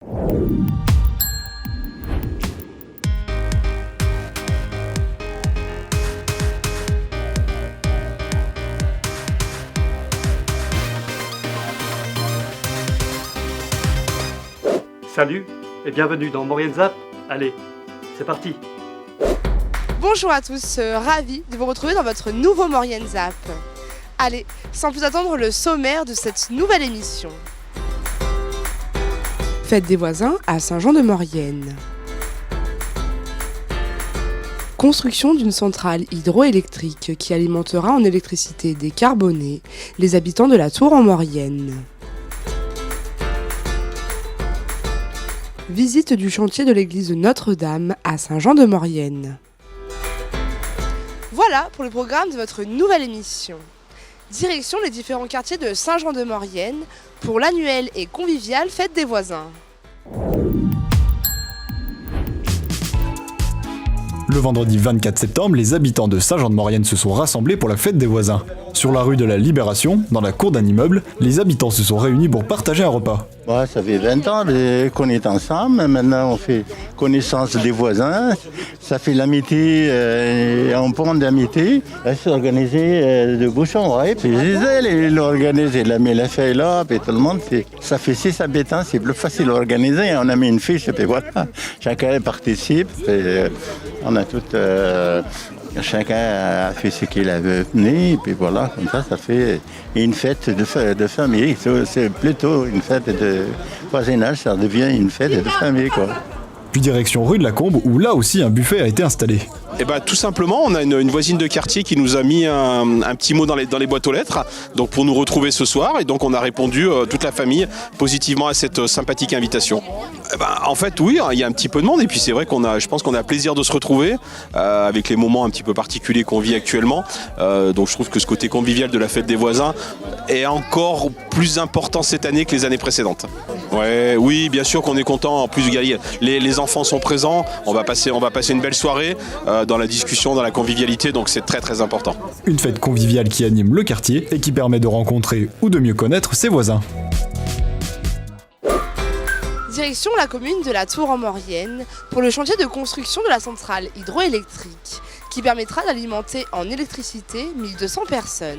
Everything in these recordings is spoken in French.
Salut et bienvenue dans Maurienne Zap. Allez, c'est parti. Bonjour à tous, ravi de vous retrouver dans votre nouveau Maurienne Zap. Allez, sans plus attendre, le sommaire de cette nouvelle émission. Fête des voisins à Saint-Jean-de-Maurienne. Construction d'une centrale hydroélectrique qui alimentera en électricité décarbonée les habitants de la Tour-en-Maurienne. Visite du chantier de l'église Notre-Dame à Saint-Jean-de-Maurienne. Voilà pour le programme de votre nouvelle émission. Direction les différents quartiers de Saint-Jean-de-Maurienne pour l'annuelle et conviviale fête des voisins. Le vendredi 24 septembre, les habitants de Saint-Jean-de-Maurienne se sont rassemblés pour la fête des voisins. Sur la rue de la Libération, dans la cour d'un immeuble, les habitants se sont réunis pour partager un repas. Ouais, ça fait 20 ans qu'on est ensemble. Maintenant, on fait connaissance des voisins. Ça fait l'amitié, un pont d'amitié. Elle s'est organisée de bouche en oreille. Puis ils l'ont organisé. Elle a mis la feuille là, puis tout le monde. Ça fait 6 habitants, c'est plus facile à organiser. On a mis une fiche, et puis voilà. Chacun participe. Puis, on a tout. Chacun a fait ce qu'il avait venu, et puis voilà, comme ça fait une fête de famille. C'est plutôt une fête de voisinage, ça devient une fête de famille, quoi. Puis direction rue de la Combe, où là aussi un buffet a été installé. Eh ben, tout simplement, on a une voisine de quartier qui nous a mis un petit mot dans les boîtes aux lettres, donc pour nous retrouver ce soir, et donc on a répondu toute la famille positivement à cette sympathique invitation. Eh ben, en fait, oui, il y a un petit peu de monde, et puis c'est vrai je pense qu'on a plaisir de se retrouver avec les moments un petit peu particuliers qu'on vit actuellement. Donc je trouve que ce côté convivial de la fête des voisins est encore plus important cette année que les années précédentes. Ouais, oui, bien sûr qu'on est content. En plus, les enfants sont présents. On va passer une belle soirée dans la discussion, dans la convivialité. Donc c'est très très important. Une fête conviviale qui anime le quartier et qui permet de rencontrer ou de mieux connaître ses voisins. Direction la commune de la Tour-en-Maurienne pour le chantier de construction de la centrale hydroélectrique qui permettra d'alimenter en électricité 1200 personnes.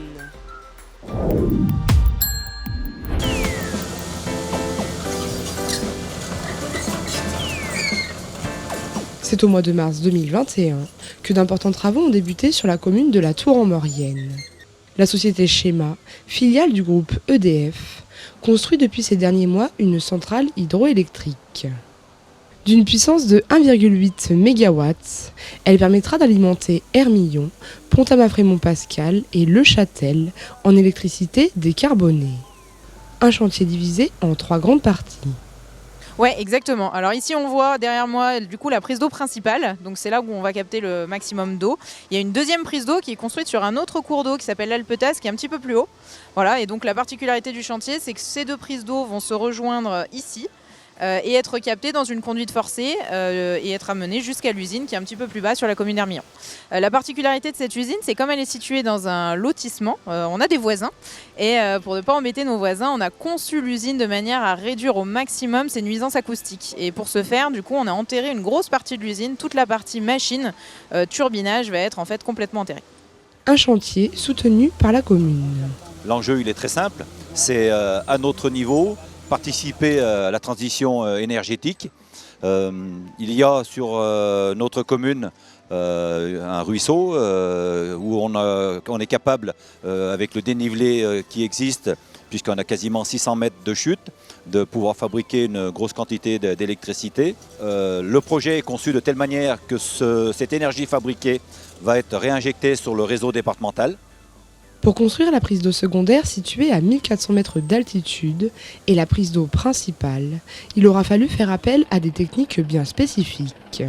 C'est au mois de mars 2021 que d'importants travaux ont débuté sur la commune de la Tour-en-Maurienne. La société Schéma, filiale du groupe EDF, construit depuis ces derniers mois une centrale hydroélectrique. D'une puissance de 1,8 MW, elle permettra d'alimenter Hermillon, Pont-à-Mafrémont-Pascal et Le Châtel en électricité décarbonée. Un chantier divisé en 3 grandes parties. Ouais, exactement. Alors ici, on voit derrière moi du coup la prise d'eau principale. Donc c'est là où on va capter le maximum d'eau. Il y a une deuxième prise d'eau qui est construite sur un autre cours d'eau qui s'appelle l'Alpetas, qui est un petit peu plus haut. Voilà, et donc la particularité du chantier, c'est que ces 2 prises d'eau vont se rejoindre ici et être captées dans une conduite forcée et être amenées jusqu'à l'usine qui est un petit peu plus bas sur la commune d'Hermillon. La particularité de cette usine, c'est comme elle est située dans un lotissement, on a des voisins et pour ne pas embêter nos voisins, on a conçu l'usine de manière à réduire au maximum ses nuisances acoustiques. Et pour ce faire, du coup, on a enterré une grosse partie de l'usine, toute la partie machine, turbinage va être en fait complètement enterrée. Un chantier soutenu par la commune. L'enjeu, il est très simple, c'est à notre niveau, participer à la transition énergétique. Il y a sur notre commune un ruisseau où on est capable, avec le dénivelé qui existe, puisqu'on a quasiment 600 mètres de chute, de pouvoir fabriquer une grosse quantité d'électricité. Le projet est conçu de telle manière que cette énergie fabriquée va être réinjectée sur le réseau départemental. Pour construire la prise d'eau secondaire située à 1400 mètres d'altitude et la prise d'eau principale, il aura fallu faire appel à des techniques bien spécifiques.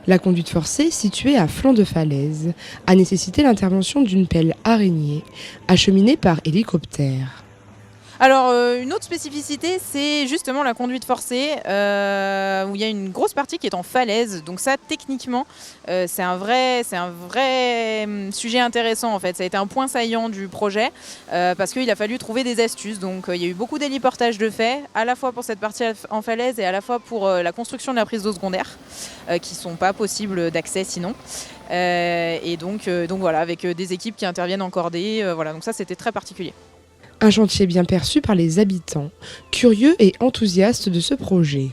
La conduite forcée, située à flanc de falaise, a nécessité l'intervention d'une pelle araignée acheminée par hélicoptère. Alors, une autre spécificité, c'est justement la conduite forcée, où il y a une grosse partie qui est en falaise. Donc ça, techniquement, c'est un vrai sujet intéressant, en fait. Ça a été un point saillant du projet, parce qu'il a fallu trouver des astuces. Donc, il y a eu beaucoup d'héliportage de fait, à la fois pour cette partie en falaise et à la fois pour la construction de la prise d'eau secondaire, qui ne sont pas possibles d'accès sinon. Et donc voilà, avec des équipes qui interviennent en cordée. Voilà, donc ça, c'était très particulier. Un chantier bien perçu par les habitants, curieux et enthousiastes de ce projet.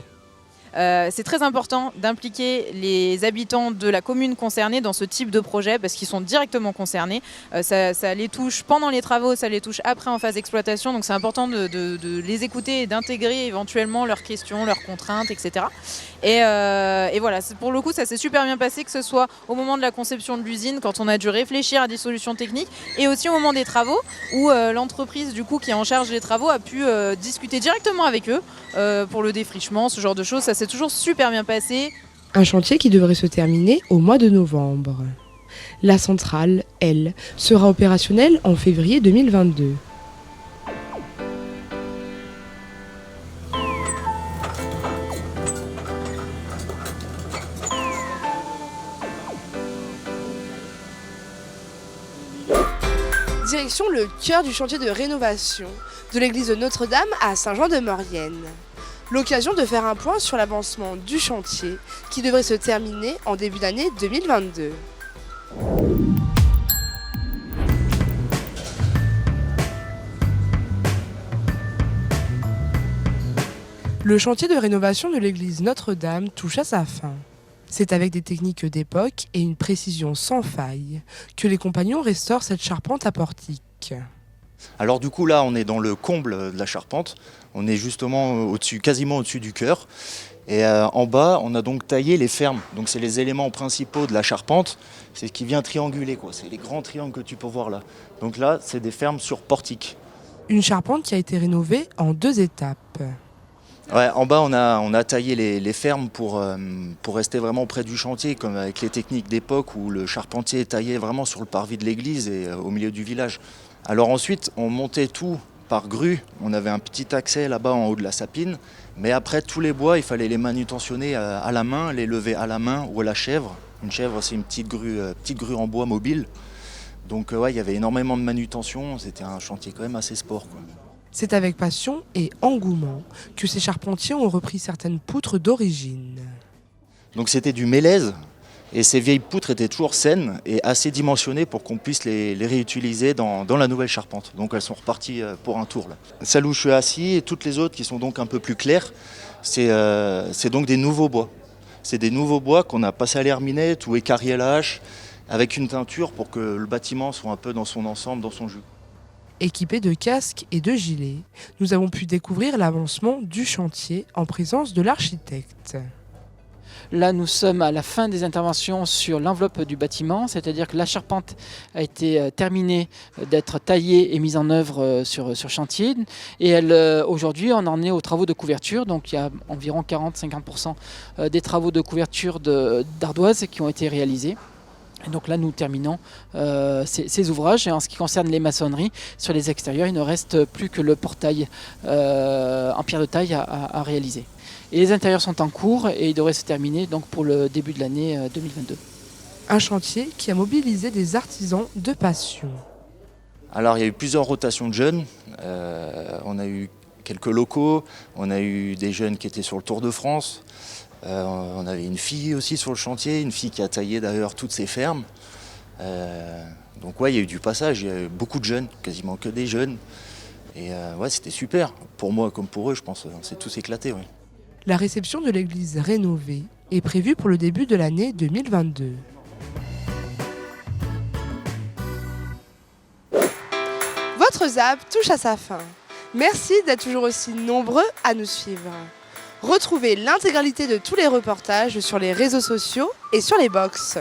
C'est très important d'impliquer les habitants de la commune concernée dans ce type de projet parce qu'ils sont directement concernés. Ça les touche pendant les travaux, ça les touche après en phase d'exploitation. Donc c'est important de les écouter et d'intégrer éventuellement leurs questions, leurs contraintes, etc. Et voilà, pour le coup, ça s'est super bien passé, que ce soit au moment de la conception de l'usine, quand on a dû réfléchir à des solutions techniques, et aussi au moment des travaux, où l'entreprise du coup qui est en charge des travaux a pu discuter directement avec eux pour le défrichement, ce genre de choses. Ça s'est toujours super bien passé. Un chantier qui devrait se terminer au mois de novembre. La centrale, elle, sera opérationnelle en février 2022. Direction le cœur du chantier de rénovation de l'église de Notre-Dame à Saint-Jean-de-Maurienne. L'occasion de faire un point sur l'avancement du chantier qui devrait se terminer en début d'année 2022. Le chantier de rénovation de l'église Notre-Dame touche à sa fin. C'est avec des techniques d'époque et une précision sans faille que les compagnons restaurent cette charpente à portique. Alors du coup là on est dans le comble de la charpente, on est justement au-dessus, quasiment au-dessus du chœur. Et en bas on a donc taillé les fermes, donc c'est les éléments principaux de la charpente, c'est ce qui vient trianguler quoi, c'est les grands triangles que tu peux voir là. Donc là c'est des fermes sur portique. Une charpente qui a été rénovée en 2 étapes. Ouais, en bas on a taillé les fermes pour rester vraiment près du chantier, comme avec les techniques d'époque où le charpentier taillait vraiment sur le parvis de l'église et au milieu du village. Alors ensuite, on montait tout par grue. On avait un petit accès là-bas en haut de la sapine. Mais après, tous les bois, il fallait les manutentionner à la main, les lever à la main ou à la chèvre. Une chèvre, c'est une petite grue en bois mobile. Donc ouais, il y avait énormément de manutention. C'était un chantier quand même assez sport, quoi. C'est avec passion et engouement que ces charpentiers ont repris certaines poutres d'origine. Donc c'était du mélèze. Et ces vieilles poutres étaient toujours saines et assez dimensionnées pour qu'on puisse les réutiliser dans la nouvelle charpente. Donc elles sont reparties pour un tour là. Celle où je suis assis et toutes les autres qui sont donc un peu plus claires, c'est donc des nouveaux bois. C'est des nouveaux bois qu'on a passé à l'herminette ou écarrié à la hache avec une teinture pour que le bâtiment soit un peu dans son ensemble, dans son jus. Équipés de casques et de gilets, nous avons pu découvrir l'avancement du chantier en présence de l'architecte. Là, nous sommes à la fin des interventions sur l'enveloppe du bâtiment, c'est-à-dire que la charpente a été terminée d'être taillée et mise en œuvre sur chantier. Et aujourd'hui, on en est aux travaux de couverture. Donc, il y a environ 40-50% des travaux de couverture d'ardoise qui ont été réalisés. Et donc là, nous terminons ces ouvrages. Et en ce qui concerne les maçonneries, sur les extérieurs, il ne reste plus que le portail en pierre de taille à réaliser. Et les intérieurs sont en cours et ils devraient se terminer donc pour le début de l'année 2022. Un chantier qui a mobilisé des artisans de passion. Alors il y a eu plusieurs rotations de jeunes. On a eu quelques locaux, on a eu des jeunes qui étaient sur le Tour de France. On avait une fille aussi sur le chantier, une fille qui a taillé d'ailleurs toutes ces fermes. Donc ouais, il y a eu du passage, il y a eu beaucoup de jeunes, quasiment que des jeunes. Et ouais, c'était super. Pour moi comme pour eux, je pense on s'est tous éclatés. Ouais. La réception de l'église rénovée est prévue pour le début de l'année 2022. Votre ZAP touche à sa fin. Merci d'être toujours aussi nombreux à nous suivre. Retrouvez l'intégralité de tous les reportages sur les réseaux sociaux et sur les box.